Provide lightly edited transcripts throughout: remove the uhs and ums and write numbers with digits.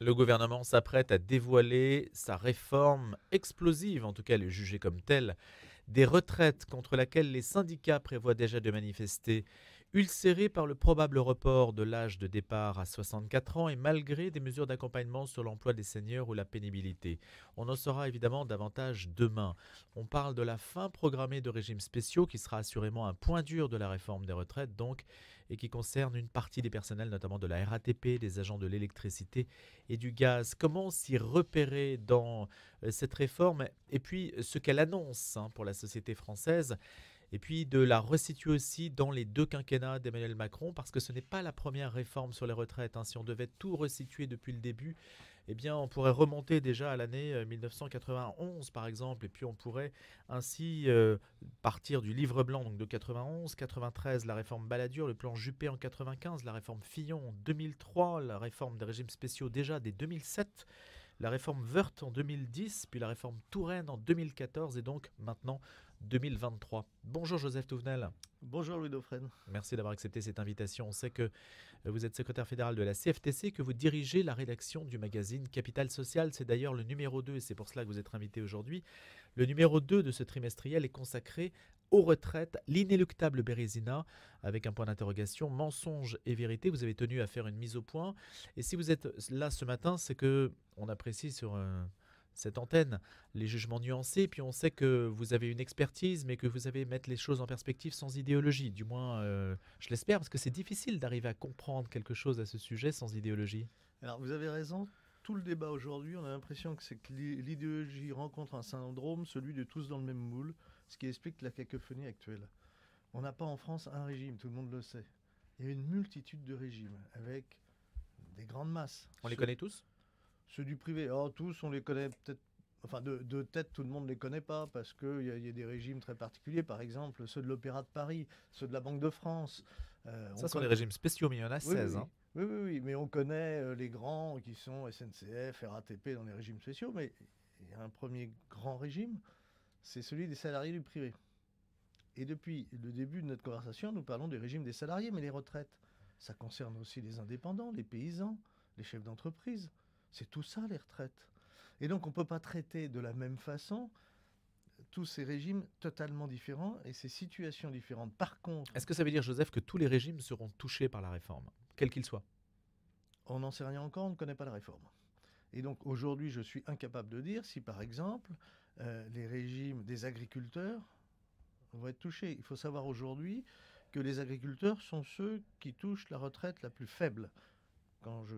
Le gouvernement s'apprête à dévoiler sa réforme explosive, en tout cas elle est jugée comme telle, des retraites contre laquelle les syndicats prévoient déjà de manifester, ulcérés par le probable report de l'âge de départ à 64 ans et malgré des mesures d'accompagnement sur l'emploi des seniors ou la pénibilité. On en saura évidemment davantage demain. On parle de la fin programmée de régimes spéciaux qui sera assurément un point dur de la réforme des retraites donc et qui concerne une partie des personnels notamment de la RATP, des agents de l'électricité et du gaz. Comment s'y repérer dans cette réforme et puis ce qu'elle annonce pour la société française et puis de la resituer aussi dans les deux quinquennats d'Emmanuel Macron parce que ce n'est pas la première réforme sur les retraites. Si on devait tout resituer depuis le début, eh bien on pourrait remonter déjà à l'année 1991 par exemple et puis on pourrait ainsi partir du livre blanc donc de 91, 93 la réforme Balladur, le plan Juppé en 95, la réforme Fillon en 2003, la réforme des régimes spéciaux déjà dès 2007, la réforme Woerth en 2010, puis la réforme Touraine en 2014 et donc maintenant 2023. Bonjour Joseph Touvenel. Bonjour Louis Dauphren. Merci d'avoir accepté cette invitation. On sait que vous êtes secrétaire fédéral de la CFTC, que vous dirigez la rédaction du magazine Capital Social. C'est d'ailleurs le numéro 2 et c'est pour cela que vous êtes invité aujourd'hui. Le numéro 2 de ce trimestriel est consacré aux retraites, l'inéluctable Bérésina, avec un point d'interrogation, mensonge et vérité. Vous avez tenu à faire une mise au point. Et si vous êtes là ce matin, c'est que on apprécie sur cette antenne les jugements nuancés, puis on sait que vous avez une expertise, mais que vous savez mettre les choses en perspective sans idéologie. Du moins, je l'espère, parce que c'est difficile d'arriver à comprendre quelque chose à ce sujet sans idéologie. Alors vous avez raison, tout le débat aujourd'hui, on a l'impression que c'est que l'idéologie rencontre un syndrome, celui de tous dans le même moule, ce qui explique la cacophonie actuelle. On n'a pas en France un régime, tout le monde le sait. Il y a une multitude de régimes, avec des grandes masses. On les connaît tous? Ceux du privé, oh, tous on les connaît peut-être, enfin de tête tout le monde ne les connaît pas, parce qu'il y a des régimes très particuliers, par exemple ceux de l'Opéra de Paris, ceux de la Banque de France. Ça sont les régimes spéciaux, mais il y en a Oui, oui, 16. oui. Oui, mais on connaît les grands qui sont SNCF, RATP dans les régimes spéciaux, mais il y a un premier grand régime, c'est celui des salariés du privé. Et depuis le début de notre conversation, nous parlons des régimes des salariés, mais les retraites, ça concerne aussi les indépendants, les paysans, les chefs d'entreprise. C'est tout ça, les retraites. Et donc, on ne peut pas traiter de la même façon tous ces régimes totalement différents et ces situations différentes. Par contre, Est-ce que ça veut dire, Joseph, que tous les régimes seront touchés par la réforme, quels qu'ils soient? on n'en sait rien encore, on ne connaît pas la réforme. Et donc aujourd'hui, je suis incapable de dire si, par exemple, les régimes des agriculteurs vont être touchés. Il faut savoir aujourd'hui que les agriculteurs sont ceux qui touchent la retraite la plus faible. Quand je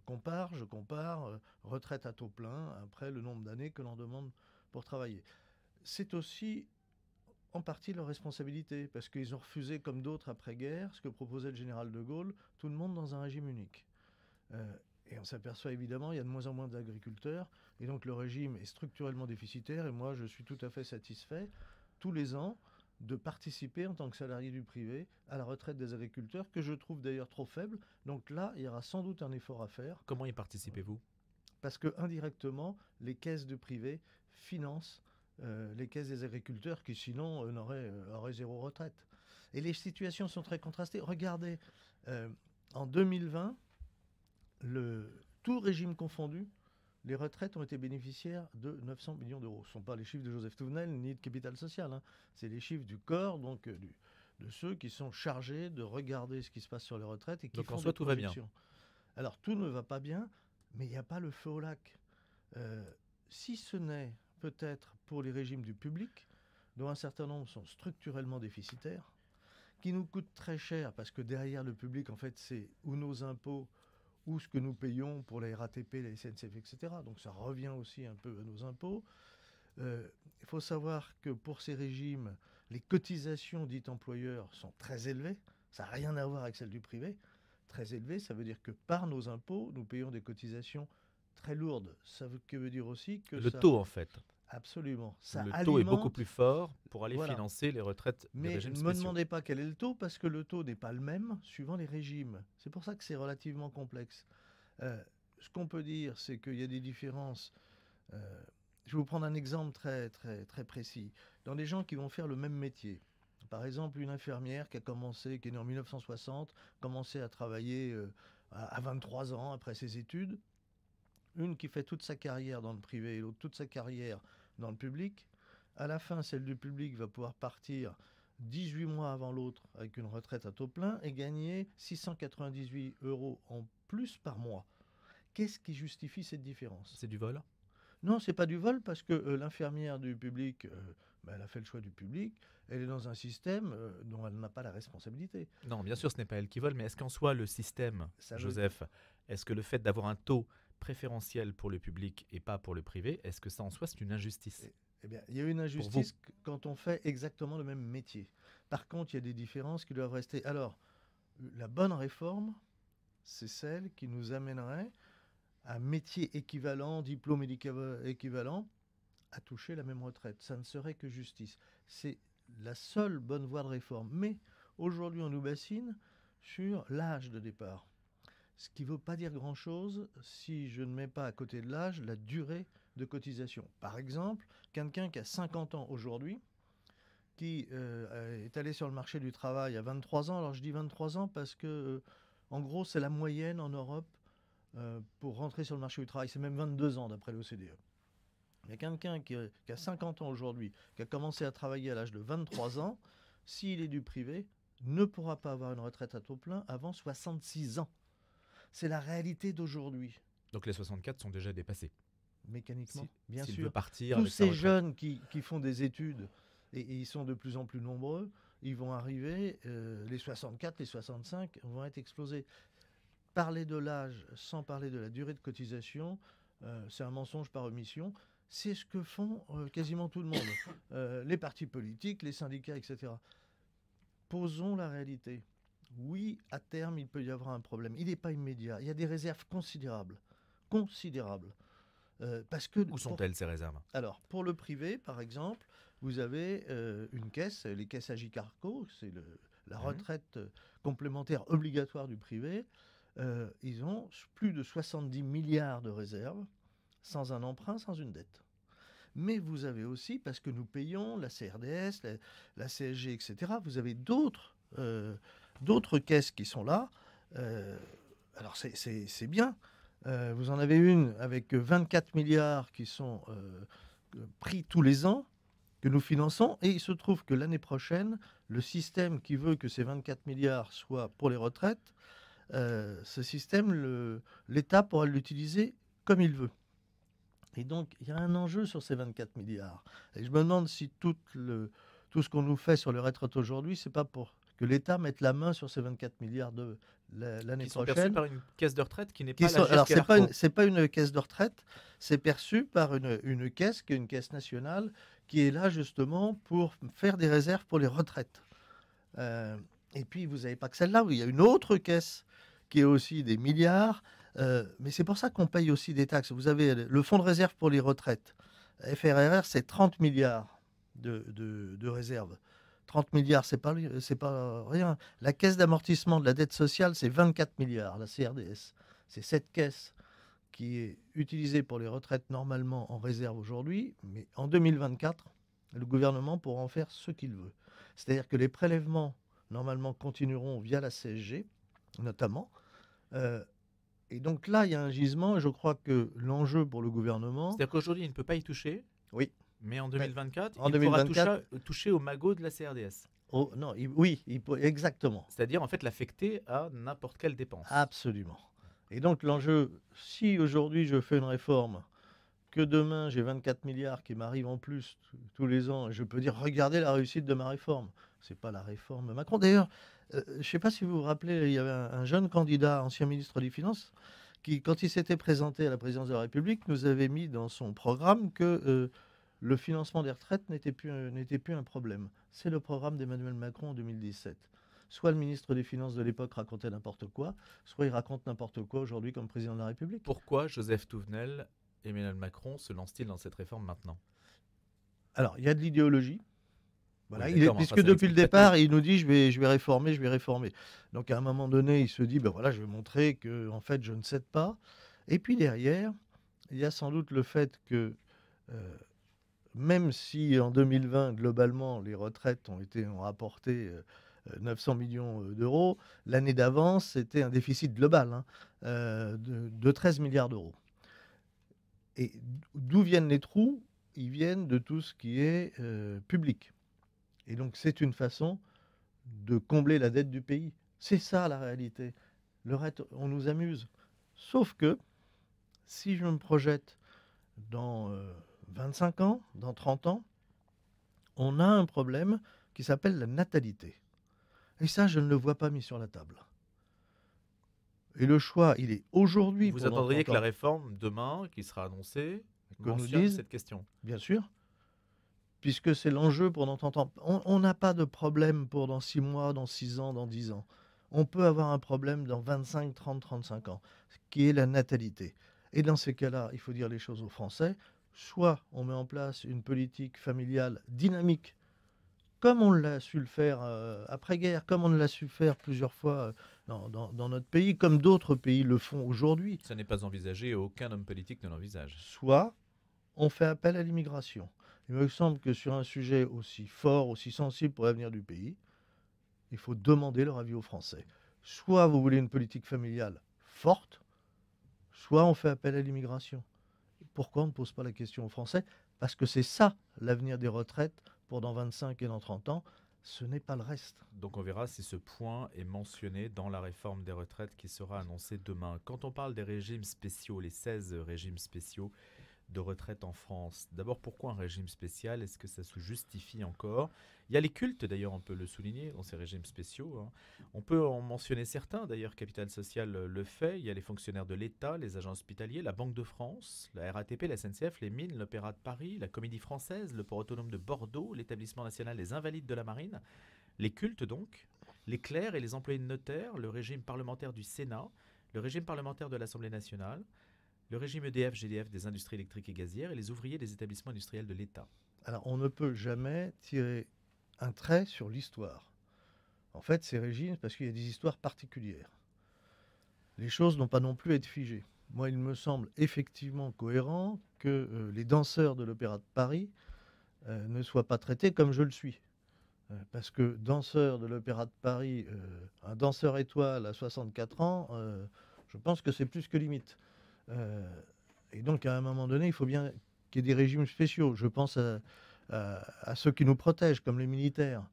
compare retraite à taux plein après le nombre d'années que l'on demande pour travailler. C'est aussi en partie leur responsabilité, parce qu'ils ont refusé, comme d'autres après-guerre, ce que proposait le général de Gaulle, tout le monde dans un régime unique. Et on s'aperçoit évidemment, il y a de moins en moins d'agriculteurs, et donc le régime est structurellement déficitaire, et moi je suis tout à fait satisfait, tous les ans, de participer en tant que salarié du privé à la retraite des agriculteurs, que je trouve d'ailleurs trop faible. Donc là, il y aura sans doute un effort à faire. Comment y participez-vous? Parce que indirectement, les caisses de privé financent les caisses des agriculteurs qui sinon auraient zéro retraite. Et les situations sont très contrastées. Regardez, en 2020, tout régime confondu, les retraites ont été bénéficiaires de 900 millions d'euros. Ce ne sont pas les chiffres de Joseph Touvenel ni de Capital Social. C'est les chiffres du corps, donc de ceux qui sont chargés de regarder ce qui se passe sur les retraites et qui Donc en font soi, des tout va bien. projections. Alors tout ne va pas bien, mais il n'y a pas le feu au lac. Euh, Si ce n'est peut-être pour les régimes du public, dont un certain nombre sont structurellement déficitaires, qui nous coûtent très cher, parce que derrière le public, en fait, c'est ou nos impôts, ou ce que nous payons pour la RATP, la SNCF, etc. Donc ça revient aussi un peu à nos impôts. Il faut savoir que pour ces régimes, les cotisations dites employeurs sont très élevées. Ça n'a rien à voir avec celles du privé. Très élevées, ça veut dire que par nos impôts, nous payons des cotisations très lourdes. Ça veut dire aussi que Le ça... taux, en fait. Absolument. Ça Le taux est beaucoup plus alimente... fort pour aller Voilà. financer les retraites des Mais régimes ne me spéciaux. demandez pas quel est le taux, parce que le taux n'est pas le même suivant les régimes. C'est pour ça que c'est relativement complexe. Ce qu'on peut dire, c'est qu'il y a des différences. Je vais vous prendre un exemple très précis. Dans des gens qui vont faire le même métier, par exemple une infirmière qui est née en 1960, commencé à travailler à 23 ans après ses études, une qui fait toute sa carrière dans le privé et l'autre toute sa carrière dans le public, à la fin, celle du public va pouvoir partir 18 mois avant l'autre avec une retraite à taux plein et gagner 698 € en plus par mois. Qu'est-ce qui justifie cette différence? C'est du vol? Non, c'est pas du vol parce que l'infirmière du public, elle a fait le choix du public. Elle est dans un système dont elle n'a pas la responsabilité. Non, bien sûr, ce n'est pas elle qui vole, mais est-ce qu'en soi, le système, Ça veut- Joseph, est-ce que le fait d'avoir un taux préférentiel pour le public et pas pour le privé, est-ce que ça en soi, c'est une injustice? Eh bien, il y a une injustice quand on fait exactement le même métier. Par contre, il y a des différences qui doivent rester. Alors, la bonne réforme, c'est celle qui nous amènerait à métier équivalent, diplôme équivalent, à toucher la même retraite. Ça ne serait que justice. C'est la seule bonne voie de réforme. Mais aujourd'hui, on nous bassine sur l'âge de départ. Ce qui ne veut pas dire grand-chose si je ne mets pas à côté de l'âge la durée de cotisation. Par exemple, quelqu'un qui a 50 ans aujourd'hui, qui est allé sur le marché du travail à 23 ans. Alors je dis 23 ans parce que, en gros, c'est la moyenne en Europe pour rentrer sur le marché du travail. C'est même 22 ans d'après l'OCDE. Il y a quelqu'un qui a 50 ans aujourd'hui, qui a commencé à travailler à l'âge de 23 ans, s'il est du privé, ne pourra pas avoir une retraite à taux plein avant 66 ans. C'est la réalité d'aujourd'hui. Donc les 64 sont déjà dépassés. Mécaniquement, bien S'il sûr. veut partir Tous avec sa ces retraite. jeunes qui font des études, et ils sont de plus en plus nombreux, ils vont arriver, les 64, les 65 vont être explosés. Parler de l'âge sans parler de la durée de cotisation, c'est un mensonge par omission. C'est ce que font quasiment tout le monde. Les partis politiques, les syndicats, etc. Posons la réalité. Oui, à terme, il peut y avoir un problème. Il n'est pas immédiat. Il y a des réserves considérables. Considérables. Parce que Où sont-elles ces réserves? Alors, pour le privé, par exemple, vous avez une caisse, les caisses Agicarco, c'est la retraite complémentaire obligatoire du privé. Ils ont plus de 70 milliards de réserves, sans un emprunt, sans une dette. Mais vous avez aussi, parce que nous payons la CRDS, la CSG, etc., vous avez d'autres caisses qui sont là. Alors, c'est bien. Vous en avez une avec 24 milliards qui sont pris tous les ans, que nous finançons, et il se trouve que l'année prochaine, le système qui veut que ces 24 milliards soient pour les retraites, ce système, l'État pourra l'utiliser comme il veut. Et donc, il y a un enjeu sur ces 24 milliards. Et je me demande si tout ce qu'on nous fait sur les retraites aujourd'hui, c'est pas pour que l'État mette la main sur ces 24 milliards de l'année Qui sont prochaine. perçus par une caisse de retraite qui n'est pas la Alors, GERCO. c'est pas une caisse de retraite, c'est perçu par une caisse qui est une caisse nationale qui est là justement pour faire des réserves pour les retraites. Et puis, vous n'avez pas que celle-là, il y a une autre caisse qui est aussi des milliards. Mais c'est pour ça qu'on paye aussi des taxes. Vous avez le fonds de réserve pour les retraites. FRRR, c'est 30 milliards de réserves. 30 milliards, c'est pas rien. La caisse d'amortissement de la dette sociale, c'est 24 milliards, la CRDS. C'est cette caisse qui est utilisée pour les retraites normalement en réserve aujourd'hui, mais en 2024, le gouvernement pourra en faire ce qu'il veut. C'est-à-dire que les prélèvements, normalement, continueront via la CSG, notamment. Et donc là, il y a un gisement, et je crois que l'enjeu pour le gouvernement... C'est-à-dire qu'aujourd'hui, il ne peut pas y toucher. Oui. Mais en 2024, en il 2024, pourra toucher au magot de la CRDS. Oh, non, oui, exactement. C'est-à-dire, en fait, l'affecter à n'importe quelle dépense. Absolument. Et donc l'enjeu, si aujourd'hui je fais une réforme, que demain j'ai 24 milliards qui m'arrivent en plus tous les ans, je peux dire, regardez la réussite de ma réforme. C'est pas la réforme Macron. D'ailleurs, je ne sais pas si vous vous rappelez, il y avait un jeune candidat, ancien ministre des Finances, qui, quand il s'était présenté à la présidence de la République, nous avait mis dans son programme que le financement des retraites n'était plus un problème. C'est le programme d'Emmanuel Macron en 2017. Soit le ministre des Finances de l'époque racontait n'importe quoi, soit il raconte n'importe quoi aujourd'hui comme président de la République. Pourquoi Joseph Touvenel, Emmanuel Macron se lance-t-il dans cette réforme maintenant? Alors, il y a de l'idéologie. Voilà, Oui, puisque depuis le départ, il nous dit je vais réformer. Donc à un moment donné, il se dit ben voilà, je vais montrer que en fait je ne cède pas. Et puis derrière, il y a sans doute le fait que même si en 2020 globalement les retraites ont rapporté 900 millions d'euros, l'année d'avant c'était un déficit global de 13 milliards d'euros. Et d'où viennent les trous? Ils viennent de tout ce qui est public. Et donc c'est une façon de combler la dette du pays. C'est ça la réalité. Le reste, on nous amuse. Sauf que si je me projette dans 25 ans, dans 30 ans, on a un problème qui s'appelle la natalité. Et ça, je ne le vois pas mis sur la table. Et le choix, il est aujourd'hui. Vous pour dans attendriez 30 que la ans, réforme, demain, qui sera annoncée, que nous mentionne dise, cette question. bien sûr, puisque c'est l'enjeu pour dans 30 ans. On n'a pas de problème pour dans 6 mois, dans 6 ans, dans 10 ans. On peut avoir un problème dans 25, 30, 35 ans, qui est la natalité. Et dans ces cas-là, il faut dire les choses aux Français. Soit on met en place une politique familiale dynamique, comme on l'a su le faire après-guerre, comme on l'a su faire plusieurs fois dans notre pays, comme d'autres pays le font aujourd'hui. Ça n'est pas envisagé et aucun homme politique ne l'envisage. Soit on fait appel à l'immigration. Il me semble que sur un sujet aussi fort, aussi sensible pour l'avenir du pays, il faut demander leur avis aux Français. Soit vous voulez une politique familiale forte, soit on fait appel à l'immigration. Pourquoi on ne pose pas la question aux Français? Parce que c'est ça l'avenir des retraites pour dans 25 et dans 30 ans. Ce n'est pas le reste. Donc on verra si ce point est mentionné dans la réforme des retraites qui sera annoncée demain. Quand on parle des régimes spéciaux, les 16 régimes spéciaux de retraite en France, d'abord pourquoi un régime spécial? Est-ce que ça se justifie encore? Il y a les cultes d'ailleurs, on peut le souligner dans ces régimes spéciaux, hein. On peut en mentionner certains d'ailleurs, Capital Social le fait. Il y a les fonctionnaires de l'État, les agents hospitaliers, la Banque de France, la RATP, la SNCF, les mines, l'Opéra de Paris, la Comédie Française, le Port Autonome de Bordeaux, l'Établissement National des Invalides de la Marine, les cultes donc, les clercs et les employés de notaire, le régime parlementaire du Sénat, le régime parlementaire de l'Assemblée nationale, le régime EDF-GDF des industries électriques et gazières et les ouvriers des établissements industriels de l'État. Alors on ne peut jamais tirer un trait sur l'histoire. En fait, ces régimes, parce qu'il y a des histoires particulières. Les choses n'ont pas non plus à être figées. Moi, il me semble effectivement cohérent que les danseurs de l'Opéra de Paris ne soient pas traités comme je le suis. Parce que danseur de l'Opéra de Paris, un danseur étoile à 64 ans, je pense que c'est plus que limite. Et donc, à un moment donné, il faut bien qu'il y ait des régimes spéciaux. Je pense à ceux qui nous protègent, comme les militaires.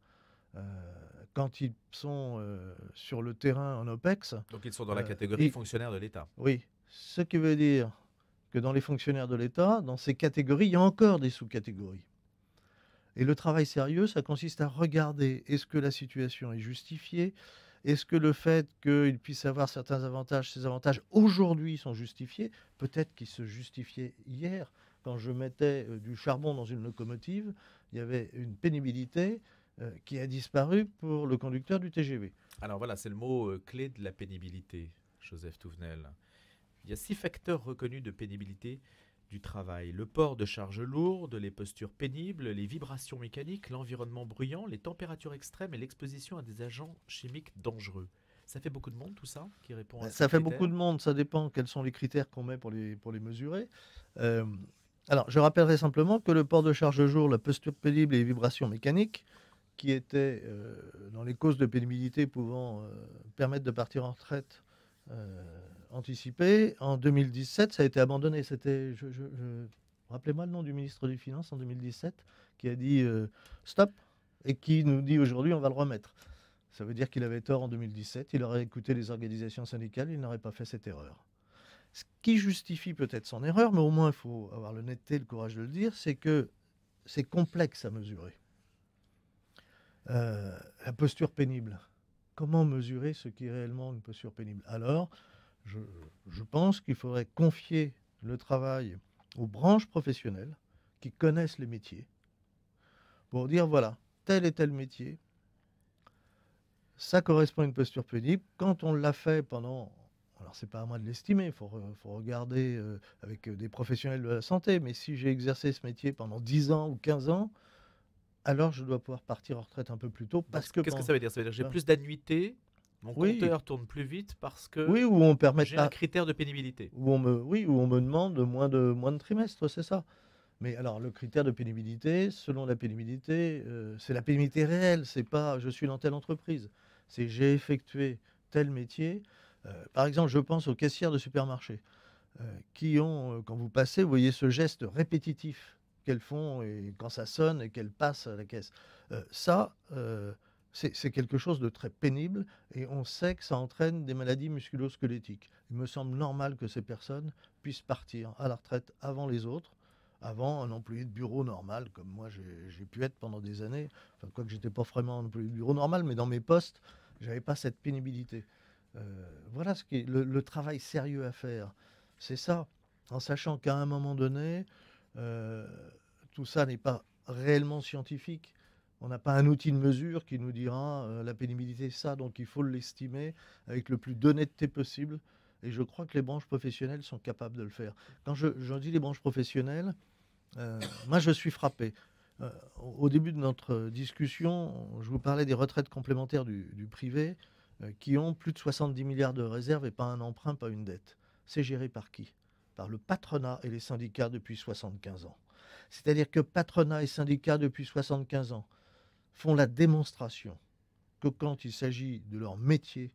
Quand ils sont sur le terrain en OPEX. Donc ils sont dans la catégorie fonctionnaires de l'État. Oui, ce qui veut dire que dans les fonctionnaires de l'État, dans ces catégories, il y a encore des sous-catégories. Et le travail sérieux, ça consiste à regarder, est-ce que la situation est justifiée? Est-ce que le fait qu'il puisse avoir certains avantages, ces avantages aujourd'hui sont justifiés? Peut-être qu'ils se justifiaient hier. Quand je mettais du charbon dans une locomotive, il y avait une pénibilité qui a disparu pour le conducteur du TGV. Alors voilà, c'est le mot clé de la pénibilité, Joseph Touvenel. Il y a 6 facteurs reconnus de pénibilité du travail. Le port de charges lourdes, les postures pénibles, les vibrations mécaniques, l'environnement bruyant, les températures extrêmes et l'exposition à des agents chimiques dangereux. Ça fait beaucoup de monde tout ça qui répond à ces Ça fait critères? beaucoup de monde, ça dépend quels sont les critères qu'on met pour les mesurer. Alors, je rappellerai simplement que le port de charge lourde, la posture pénible et les vibrations mécaniques, qui étaient dans les causes de pénibilité pouvant permettre de partir en retraite anticipée, en 2017, ça a été abandonné. C'était, rappelez-moi le nom du ministre des Finances en 2017, qui a dit stop, et qui nous dit aujourd'hui on va le remettre. Ça veut dire qu'il avait tort en 2017, il aurait écouté les organisations syndicales, il n'aurait pas fait cette erreur. Ce qui justifie peut-être son erreur, mais au moins il faut avoir l'honnêteté, le courage de le dire, c'est que c'est complexe à mesurer. La posture pénible. Comment mesurer ce qui est réellement une posture pénible? Alors, je pense qu'il faudrait confier le travail aux branches professionnelles qui connaissent les métiers pour dire, voilà, tel et tel métier, ça correspond à une posture pénible. Quand on l'a fait pendant... Alors, c'est pas à moi de l'estimer, il faut regarder avec des professionnels de la santé, mais si j'ai exercé ce métier pendant 10 ans ou 15 ans, alors je dois pouvoir partir en retraite un peu plus tôt. Parce que qu'est-ce que ça veut dire? Ça veut dire que j'ai plus d'annuités, mon compteur tourne plus vite parce que où on permet j'ai un critère de pénibilité. Où on me demande moins de trimestres, c'est ça. Mais alors, le critère de pénibilité, selon la pénibilité, c'est la pénibilité réelle. C'est pas je suis dans telle entreprise. C'est j'ai effectué tel métier. Par exemple, je pense aux caissières de supermarché. qui ont, quand vous passez, vous voyez ce geste répétitif qu'elles font et quand ça sonne et qu'elles passent à la caisse. Ça, c'est quelque chose de très pénible et on sait que ça entraîne des maladies musculo-squelettiques. Il me semble normal que ces personnes puissent partir à la retraite avant les autres, avant un employé de bureau normal, comme moi j'ai pu être pendant des années. Enfin, quoique j'étais pas vraiment un employé de bureau normal, mais dans mes postes, j'avais pas cette pénibilité. Voilà ce qui est le travail sérieux à faire. C'est ça, en sachant qu'à un moment donné, euh, tout ça n'est pas réellement scientifique. On n'a pas un outil de mesure qui nous dira la pénibilité, c'est ça, donc il faut l'estimer avec le plus d'honnêteté possible. Et je crois que les branches professionnelles sont capables de le faire. Quand je dis les branches professionnelles, moi je suis frappé. Euh, Au début de notre discussion, je vous parlais des retraites complémentaires du privé qui ont plus de 70 milliards de réserves et pas un emprunt, pas une dette. C'est géré par qui? Par le patronat et les syndicats depuis 75 ans. C'est-à-dire que patronat et syndicats depuis 75 ans font la démonstration que quand il s'agit de leur métier,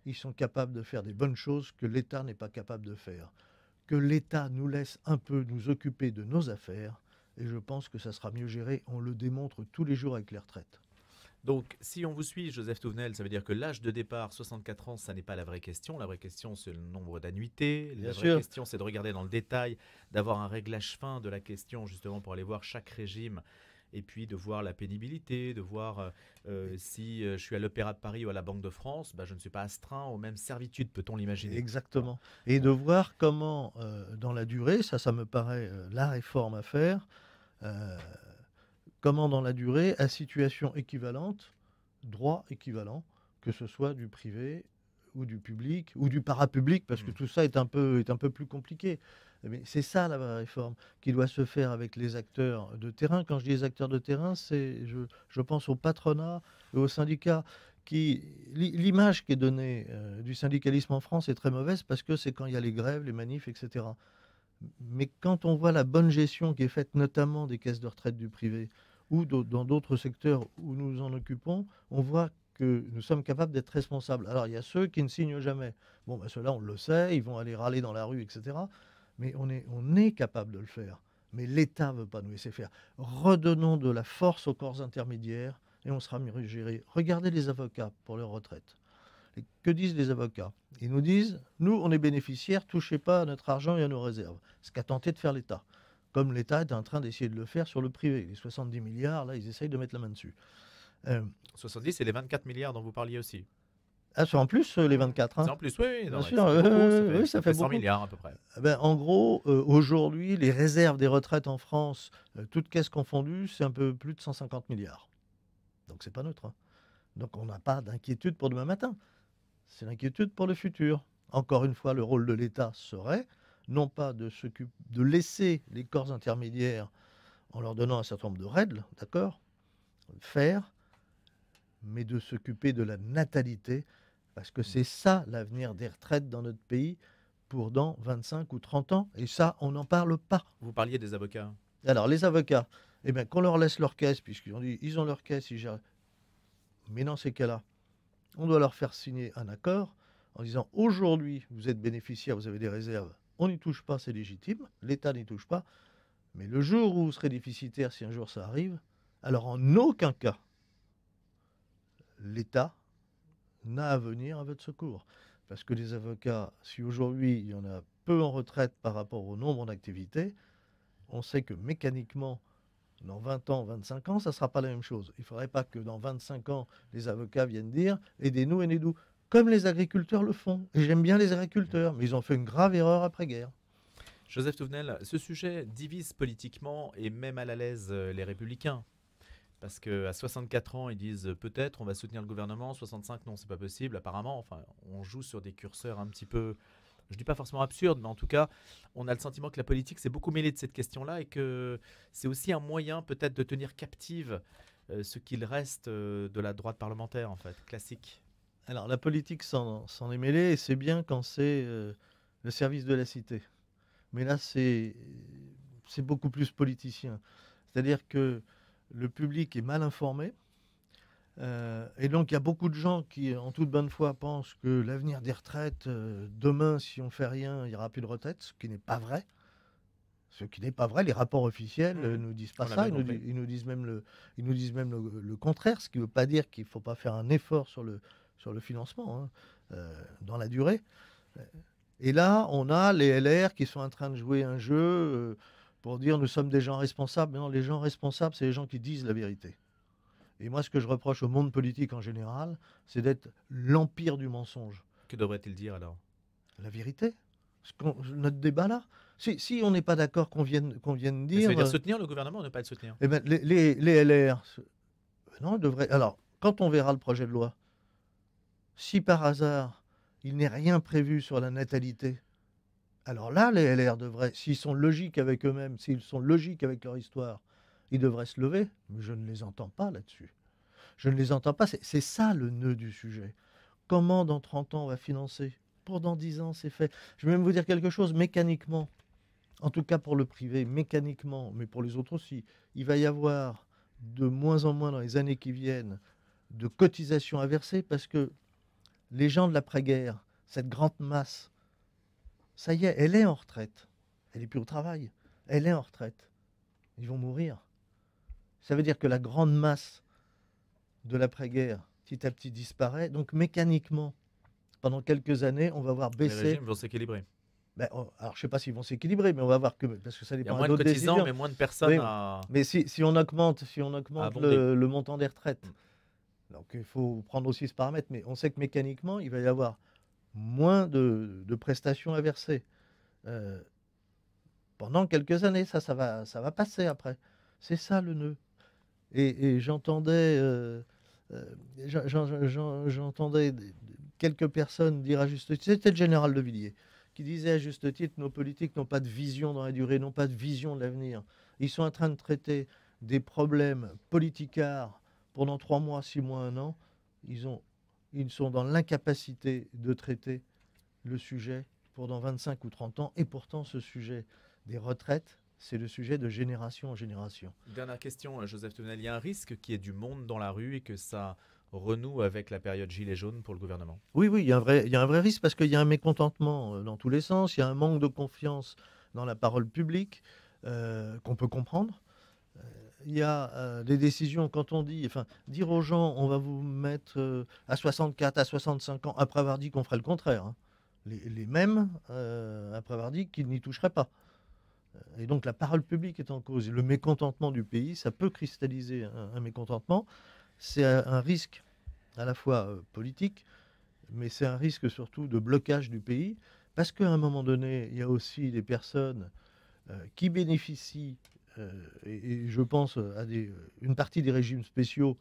ils sont capables de faire des bonnes choses que l'État n'est pas capable de faire. Que l'État nous laisse un peu nous occuper de nos affaires, et je pense que ça sera mieux géré. On le démontre tous les jours avec les retraites. Donc, si on vous suit, Joseph Touvenel, ça veut dire que l'âge de départ, 64 ans, ça n'est pas la vraie question. La vraie question, c'est le nombre d'annuités. La Bien vraie sûr. question, c'est de regarder dans le détail, d'avoir un réglage fin de la question, justement, pour aller voir chaque régime. Et puis de voir la pénibilité, de voir si je suis à l'Opéra de Paris ou à la Banque de France, bah, je ne suis pas astreint aux mêmes servitudes, peut-on l'imaginer? Exactement. Et de voir comment, dans la durée, ça me paraît la réforme à faire, euh, comment dans la durée, à situation équivalente, droit équivalent, que ce soit du privé ou du public ou du parapublic, parce que tout ça est un peu plus compliqué. Mais c'est ça la vraie réforme qui doit se faire avec les acteurs de terrain. Quand je dis les acteurs de terrain, je pense au patronat et aux syndicats. L'image qui est donnée du syndicalisme en France est très mauvaise parce que c'est quand il y a les grèves, les manifs, etc. Mais quand on voit la bonne gestion qui est faite notamment des caisses de retraite du privé ou dans d'autres secteurs où nous nous en occupons, on voit que nous sommes capables d'être responsables. Alors il y a ceux qui ne signent jamais. Bon, ben, ceux-là, on le sait, ils vont aller râler dans la rue, etc. Mais on est capable de le faire. Mais l'État ne veut pas nous laisser faire. Redonnons de la force aux corps intermédiaires et on sera mieux géré. Regardez les avocats pour leur retraite. Et que disent les avocats? Ils nous disent, nous, on est bénéficiaires, touchez pas à notre argent et à nos réserves. Ce qu'a tenté de faire l'État. Comme l'État est en train d'essayer de le faire sur le privé. Les 70 milliards, là, ils essayent de mettre la main dessus. 70 et les 24 milliards dont vous parliez aussi. Ah, c'est en plus les 24, C'est hein. en plus, oui, oui, non, Bien ouais, sûr, ça fait beaucoup, oui, ça ça fait fait 100 beaucoup. milliards à peu près. Ben, en gros, aujourd'hui, les réserves des retraites en France, toutes caisses confondues, c'est un peu plus de 150 milliards. Donc c'est pas neutre, hein. Donc on n'a pas d'inquiétude pour demain matin. C'est l'inquiétude pour le futur. Encore une fois, le rôle de l'État serait non pas de laisser les corps intermédiaires en leur donnant un certain nombre de règles, d'accord, faire, mais de s'occuper de la natalité, parce que c'est ça l'avenir des retraites dans notre pays pour dans 25 ou 30 ans, et ça, on n'en parle pas. Vous parliez des avocats. Alors, les avocats, eh bien, qu'on leur laisse leur caisse, puisqu'ils ont dit, ils ont leur caisse, ils gèrent. Mais dans ces cas-là, on doit leur faire signer un accord en disant aujourd'hui, vous êtes bénéficiaire, vous avez des réserves, on n'y touche pas, c'est légitime, l'État n'y touche pas, mais le jour où vous serez déficitaire, si un jour ça arrive, alors en aucun cas, l'État n'a à venir à votre secours. Parce que les avocats, si aujourd'hui il y en a peu en retraite par rapport au nombre d'activités, on sait que mécaniquement, dans 20 ans, 25 ans, ça ne sera pas la même chose. Il ne faudrait pas que dans 25 ans, les avocats viennent dire aidez-nous, aidez-nous, comme les agriculteurs le font. Et j'aime bien les agriculteurs, mais ils ont fait une grave erreur après-guerre. Joseph Touvenel, ce sujet divise politiquement et même à l'aise les républicains. Parce qu'à 64 ans, ils disent peut-être on va soutenir le gouvernement, 65 non, c'est pas possible, apparemment. Enfin, on joue sur des curseurs un petit peu, je dis pas forcément absurdes, mais en tout cas, on a le sentiment que la politique s'est beaucoup mêlée de cette question-là et que c'est aussi un moyen peut-être de tenir captive ce qu'il reste de la droite parlementaire, en fait, classique. Alors la politique s'en est mêlée, et c'est bien quand c'est le service de la cité. Mais là, c'est beaucoup plus politicien. C'est-à-dire que le public est mal informé. Et donc, il y a beaucoup de gens qui, en toute bonne foi, pensent que l'avenir des retraites, demain, si on fait rien, il n'y aura plus de retraite, ce qui n'est pas vrai. Ce qui n'est pas vrai, les rapports officiels nous disent pas On l'a ça, bien compris. ils nous disent même le contraire, ce qui ne veut pas dire qu'il ne faut pas faire un effort sur le financement, hein, dans la durée. Et là, on a les LR qui sont en train de jouer un jeu pour dire nous sommes des gens responsables. Mais non, les gens responsables, c'est les gens qui disent la vérité. Et moi, ce que je reproche au monde politique en général, c'est d'être l'empire du mensonge. Que devrait-il dire alors? La vérité. Notre débat là, si on n'est pas d'accord qu'on vienne Mais ça veut dire... dire soutenir le gouvernement ou ne pas le soutenir? Eh ben, les LR, non, devraient... Alors, quand on verra le projet de loi, si par hasard, il n'est rien prévu sur la natalité, alors là, les LR devraient, s'ils sont logiques avec eux-mêmes, s'ils sont logiques avec leur histoire, ils devraient se lever. Mais je ne les entends pas là-dessus. Je ne les entends pas. C'est ça le nœud du sujet. Comment dans 30 ans on va financer? Pour dans 10 ans, c'est fait. Je vais même vous dire quelque chose, mécaniquement, en tout cas pour le privé, mécaniquement, mais pour les autres aussi, il va y avoir de moins en moins dans les années qui viennent de cotisations à verser parce que les gens de l'après-guerre, cette grande masse, ça y est, elle est en retraite. Elle n'est plus au travail. Elle est en retraite. Ils vont mourir. Ça veut dire que la grande masse de l'après-guerre, petit à petit, disparaît. Donc mécaniquement, pendant quelques années, on va voir Les baisser. régimes vont s'équilibrer. Ben, alors, je ne sais pas s'ils vont s'équilibrer, mais on va voir que, parce que ça Il y a dépend moins de d'autres cotisants, décisions. mais moins de personnes Oui, à mais si on augmente, abonder. le montant des retraites, donc il faut prendre aussi ce paramètre. Mais on sait que mécaniquement, il va y avoir moins de prestations à verser pendant quelques années. Ça va passer après. C'est ça le nœud. Et j'entendais j'entendais quelques personnes dire à juste titre, c'était le général de Villiers, qui disait à juste titre, nos politiques n'ont pas de vision dans la durée, n'ont pas de vision de l'avenir. Ils sont en train de traiter des problèmes politicards pendant 3 mois, 6 mois, 1 an. Ils sont dans l'incapacité de traiter le sujet pour dans 25 ou 30 ans. Et pourtant, ce sujet des retraites, c'est le sujet de génération en génération. Dernière question, Joseph Touvenel. Il y a un risque qu'il y ait du monde dans la rue et que ça renoue avec la période gilet jaune pour le gouvernement? Oui, il y a un vrai risque parce qu'il y a un mécontentement dans tous les sens, il y a un manque de confiance dans la parole publique qu'on peut comprendre. Il y a des décisions, quand on dit, enfin, dire aux gens, on va vous mettre à 64, à 65 ans, après avoir dit qu'on ferait le contraire, hein. Les mêmes, après avoir dit qu'ils n'y toucheraient pas. Et donc la parole publique est en cause. Et le mécontentement du pays, ça peut cristalliser un mécontentement. C'est un risque à la fois politique, mais c'est un risque surtout de blocage du pays, parce qu'à un moment donné, il y a aussi des personnes qui bénéficient, et je pense à une partie des régimes spéciaux,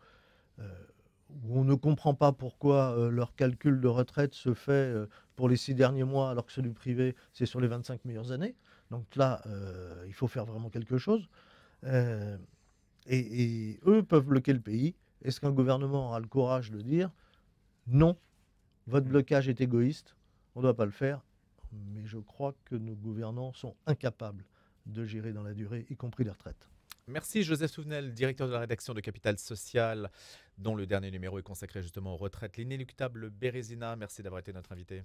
où on ne comprend pas pourquoi leur calcul de retraite se fait pour les 6 derniers mois, alors que ceux du privé, c'est sur les 25 meilleures années. Donc là, il faut faire vraiment quelque chose. Euh, et eux peuvent bloquer le pays. Est-ce qu'un gouvernement aura le courage de dire non, votre blocage est égoïste, on ne doit pas le faire? Mais je crois que nos gouvernants sont incapables de gérer dans la durée, y compris les retraites. Merci Joseph Touvenel, directeur de la rédaction de Capital Social, dont le dernier numéro est consacré justement aux retraites. L'inéluctable Bérésina, merci d'avoir été notre invité.